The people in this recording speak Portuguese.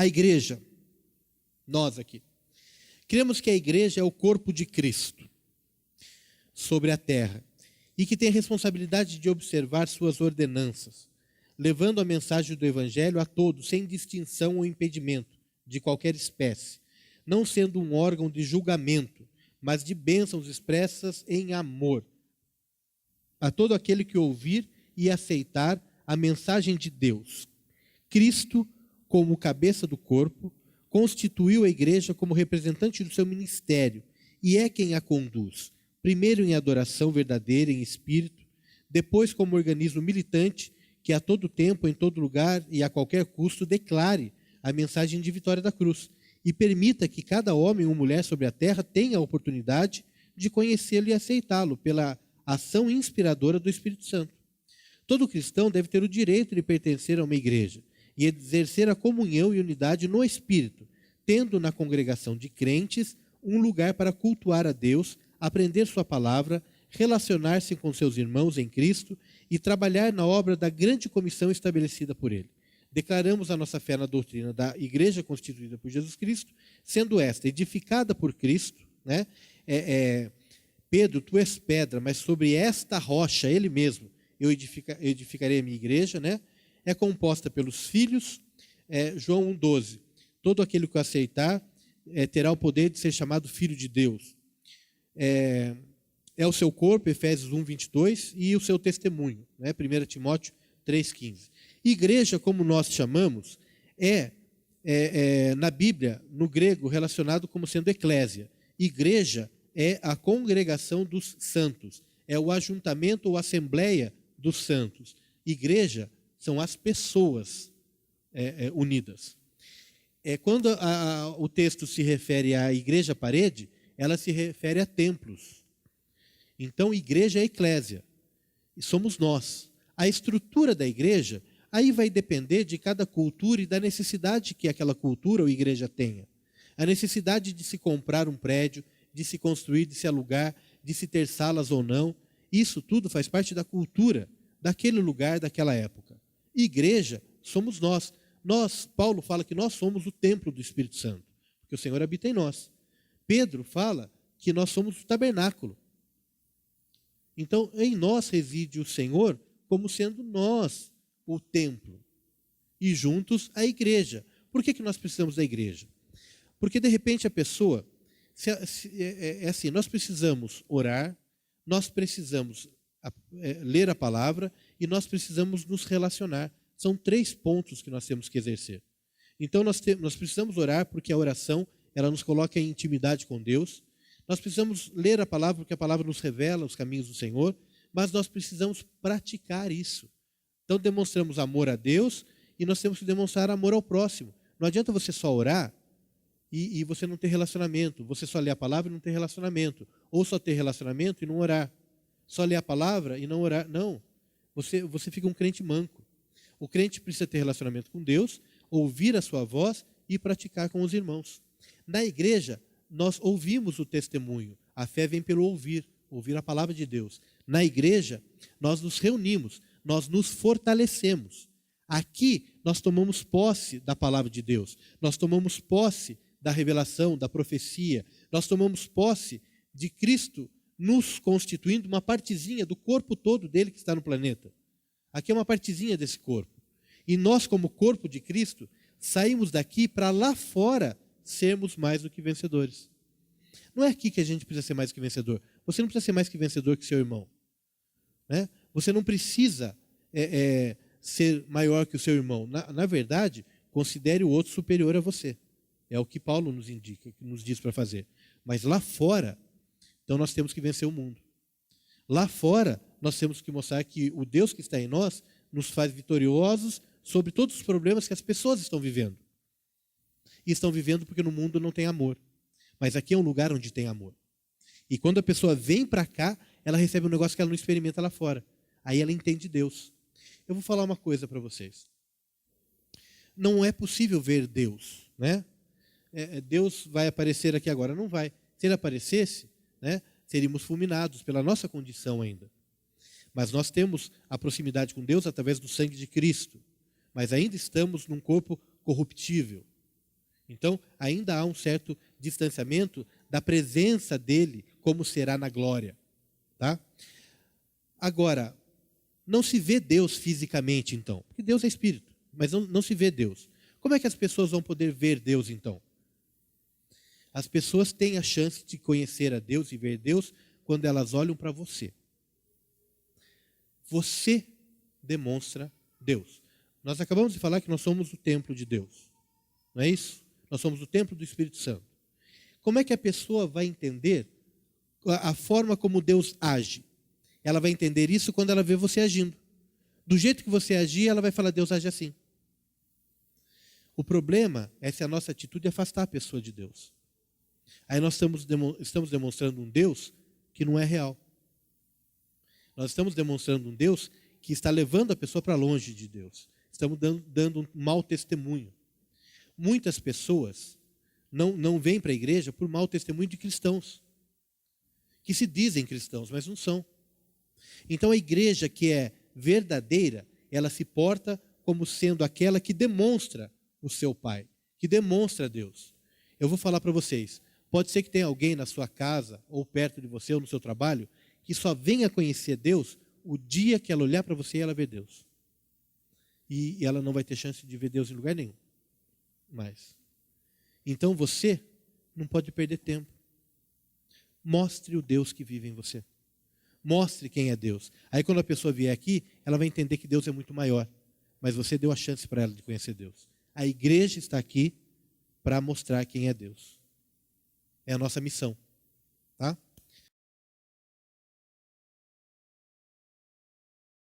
A igreja, nós aqui, cremos que a igreja é o corpo de Cristo sobre a terra e que tem a responsabilidade de observar suas ordenanças, levando a mensagem do evangelho a todos, sem distinção ou impedimento de qualquer espécie, não sendo um órgão de julgamento, mas de bênçãos expressas em amor a todo aquele que ouvir e aceitar a mensagem de Deus. Cristo, como cabeça do corpo, constituiu a igreja como representante do seu ministério e é quem a conduz, primeiro em adoração verdadeira em espírito, depois como organismo militante que a todo tempo, em todo lugar e a qualquer custo declare a mensagem de vitória da cruz e permita que cada homem ou mulher sobre a terra tenha a oportunidade de conhecê-lo e aceitá-lo pela ação inspiradora do Espírito Santo. Todo cristão deve ter o direito de pertencer a uma igreja e exercer a comunhão e unidade no Espírito, tendo na congregação de crentes um lugar para cultuar a Deus, aprender sua palavra, relacionar-se com seus irmãos em Cristo e trabalhar na obra da grande comissão estabelecida por Ele. Declaramos a nossa fé na doutrina da igreja constituída por Jesus Cristo, sendo esta edificada por Cristo, né? Pedro, tu és pedra, mas sobre esta rocha, Ele mesmo, eu edificarei a minha igreja, né? É composta pelos filhos, João 1,12. Todo aquele que o aceitar terá o poder de ser chamado filho de Deus. É o seu corpo, Efésios 1,22, e o seu testemunho, né? 1 Timóteo 3,15. Igreja, como nós chamamos, na Bíblia, no grego, relacionado como sendo eclésia. Igreja é a congregação dos santos, é o ajuntamento ou assembleia dos santos. Igreja são as pessoas unidas. Quando o texto se refere à igreja parede, ela se refere a templos. Então, igreja é eclésia, e somos nós. A estrutura da igreja, aí vai depender de cada cultura e da necessidade que aquela cultura ou igreja tenha. A necessidade de se comprar um prédio, de se construir, de se alugar, de se ter salas ou não, isso tudo faz parte da cultura daquele lugar, daquela época. Igreja somos nós. Paulo fala que nós somos o templo do Espírito Santo, porque o Senhor habita em nós. Pedro fala que nós somos o tabernáculo. Então, em nós reside o Senhor, como sendo nós o templo. E juntos a igreja. Por que nós precisamos da igreja? Porque, de repente, a pessoa... assim, nós precisamos orar, nós precisamos ler a palavra e nós precisamos nos relacionar. São 3 pontos que nós temos que exercer. Então, nós precisamos orar porque a oração ela nos coloca em intimidade com Deus. Nós precisamos ler a palavra porque a palavra nos revela os caminhos do Senhor, mas nós precisamos praticar isso. Então, demonstramos amor a Deus e nós temos que demonstrar amor ao próximo. Não adianta você só orar e você não ter relacionamento. Você só ler a palavra e não ter relacionamento. Ou só ter relacionamento e não orar. Só ler a palavra e não orar. Não. Você fica um crente manco. O crente precisa ter relacionamento com Deus, ouvir a sua voz e praticar com os irmãos. Na igreja, nós ouvimos o testemunho. A fé vem pelo ouvir a palavra de Deus. Na igreja, nós nos reunimos, nós nos fortalecemos. Aqui, nós tomamos posse da palavra de Deus. Nós tomamos posse da revelação, da profecia. Nós tomamos posse de Cristo nos constituindo uma partezinha do corpo todo dele que está no planeta. Aqui é uma partezinha desse corpo. E nós, como corpo de Cristo, saímos daqui para lá fora sermos mais do que vencedores. Não é aqui que a gente precisa ser mais do que vencedor. Você não precisa ser mais que vencedor que seu irmão. Né? Você não precisa ser maior que o seu irmão. Na verdade, considere o outro superior a você. É o que Paulo nos indica, que nos diz para fazer. Mas lá fora, então nós temos que vencer o mundo. Lá fora, nós temos que mostrar que o Deus que está em nós nos faz vitoriosos sobre todos os problemas que as pessoas estão vivendo. E estão vivendo porque no mundo não tem amor. Mas aqui é um lugar onde tem amor. E quando a pessoa vem para cá, ela recebe um negócio que ela não experimenta lá fora. Aí ela entende Deus. Eu vou falar uma coisa para vocês. Não é possível ver Deus, né? Deus vai aparecer aqui agora. Não vai. Se ele aparecesse, né, seríamos fulminados pela nossa condição ainda. Mas nós temos a proximidade com Deus através do sangue de Cristo. Mas ainda estamos num corpo corruptível. Então, ainda há um certo distanciamento da presença dele, como será na glória. Tá? Agora, não se vê Deus fisicamente, então. Porque Deus é espírito, mas não se vê Deus. Como é que as pessoas vão poder ver Deus, então? As pessoas têm a chance de conhecer a Deus e ver Deus quando elas olham para você. Você demonstra Deus. Nós acabamos de falar que nós somos o templo de Deus. Não é isso? Nós somos o templo do Espírito Santo. Como é que a pessoa vai entender a forma como Deus age? Ela vai entender isso quando ela vê você agindo. Do jeito que você agir, ela vai falar, Deus age assim. O problema é se a nossa atitude afastar a pessoa de Deus. Aí nós estamos demonstrando um Deus que não é real. Nós estamos demonstrando um Deus que está levando a pessoa para longe de Deus. Estamos dando um mau testemunho. Muitas pessoas não vêm para a igreja por mau testemunho de cristãos, que se dizem cristãos, mas não são. Então a igreja que é verdadeira, ela se porta como sendo aquela que demonstra o seu Pai, que demonstra Deus. Eu vou falar para vocês, pode ser que tenha alguém na sua casa, ou perto de você, ou no seu trabalho, que só venha conhecer Deus o dia que ela olhar para você e ela ver Deus. E ela não vai ter chance de ver Deus em lugar nenhum. Mas, então você não pode perder tempo. Mostre o Deus que vive em você. Mostre quem é Deus. Aí quando a pessoa vier aqui, ela vai entender que Deus é muito maior. Mas você deu a chance para ela de conhecer Deus. A igreja está aqui para mostrar quem é Deus. É a nossa missão. Tá?